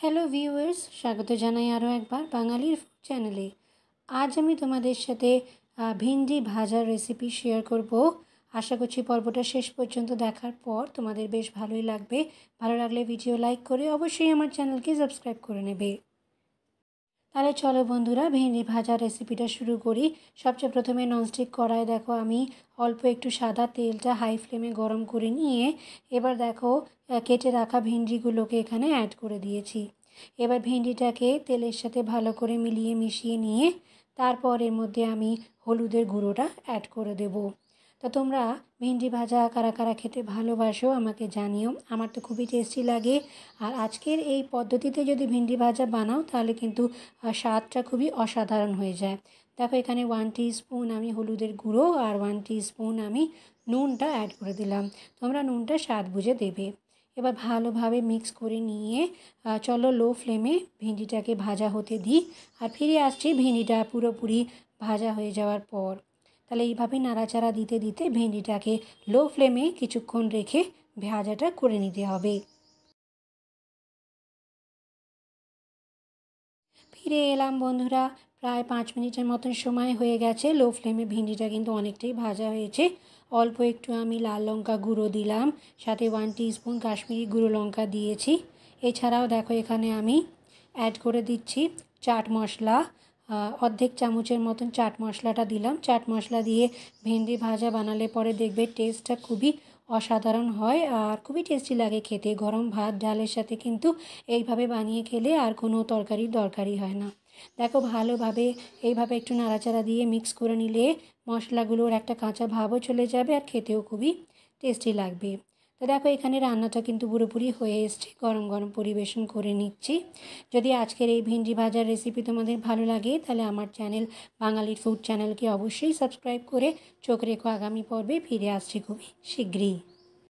Hello viewers, স্বাগত জানাই আরও একবার বাঙালির ফুড চ্যানেলে। আজ আমি তোমাদের সাথে ভিন্ডি ভাজার রেসিপি শেয়ার করব। আশা করছি পর্বটা শেষ পর্যন্ত দেখার পর তোমাদের বেশ ভালোই লাগবে। ভালো লাগলে ভিডিও লাইক করে অবশ্যই আমার চ্যানেলকে সাবস্ক্রাইব করে নেবে। তাহলে চলো বন্ধুরা, ভেন্ডি ভাজার রেসিপিটা শুরু করি। সবচেয়ে প্রথমে ননস্টিক কড়াই দেখো আমি অল্প একটু সাদা তেলটা হাই ফ্লেমে গরম করে নিয়ে এবার দেখো কেটে রাখা ভেন্ডিগুলোকে এখানে অ্যাড করে দিয়েছি। এবার ভেন্ডিটাকে তেলের সাথে ভালো করে মিশিয়ে নিয়ে তারপর এর মধ্যে আমি হলুদের গুঁড়োটা অ্যাড করে দেবো। তো তোমরা ভেন্ডি ভাজা কারা কারা খেতে ভালোবাসো আমাকে জানিও। আমার তো খুবই টেস্টি লাগে। আর আজকের এই পদ্ধতিতে যদি ভেন্ডি ভাজা বানাও তাহলে কিন্তু স্বাদটা খুবই অসাধারণ হয়ে যায়। দেখো এখানে 1 টিস্পুন আমি হলুদের গুঁড়ো আর 1 টিস্পুন আমি নুনটা অ্যাড করে দিলাম। তোমরা নুনটা স্বাদ বুঝে দেবে। এবার ভালোভাবে মিক্স করে নিয়ে চলো লো ফ্লেমে ভেন্ডিটাকে ভাজা হতে দিই। আর ফিরে আসছি ভেন্ডিটা পুরোপুরি ভাজা হয়ে যাওয়ার পর। তাহলে এইভাবে নাড়াচাড়া দিতে দিতে ভেন্ডিটাকে লো ফ্লেমে কিছুক্ষণ রেখে ভাজাটা করে নিতে হবে। ফিরে এলাম বন্ধুরা, প্রায় 5 মিনিটের মতন সময় হয়ে গেছে। লো ফ্লেমে ভেন্ডিটা কিন্তু অনেকটাই ভাজা হয়েছে। অল্প একটু আমি লাল লঙ্কা গুঁড়ো দিলাম, সাথে 1 টিস্পুন কাশ্মীরি গুঁড়ো লঙ্কা দিয়েছি। এছাড়াও দেখো এখানে আমি অ্যাড করে দিচ্ছি চাট মশলা, অর্ধেক চামচের মতন চাট মশলাটা দিলাম। চাট মশলা দিয়ে ভেন্ডি ভাজা বানালে পরে দেখবে টেস্টটা খুবই অসাধারণ হয় আর খুবই টেস্টি লাগে খেতে। গরম ভাত ডালের সাথে কিন্তু এইভাবে বানিয়ে খেলে আর কোনো তরকারির দরকারই হয় না। দেখো ভালোভাবে এইভাবে একটু নাড়াচাড়া দিয়ে মিক্স করে নিলে মশলাগুলোর একটা কাঁচা ভাবও চলে যাবে আর খেতেও খুবই টেস্টি লাগবে। তো দেখো এখানে রান্নাটা কিন্তু পুরোপুরি হয়ে এসছে, গরম গরম পরিবেশন করে নিচ্ছি। যদি আজকের এই ভেন্ডি ভাজার রেসিপি তোমাদের ভালো লাগে তাহলে আমার চ্যানেল বাঙালির ফুড চ্যানেলকে অবশ্যই সাবস্ক্রাইব করে চোখ রেখো, আগামী পর্বে ফিরে আসছি খুবই শীঘ্রই।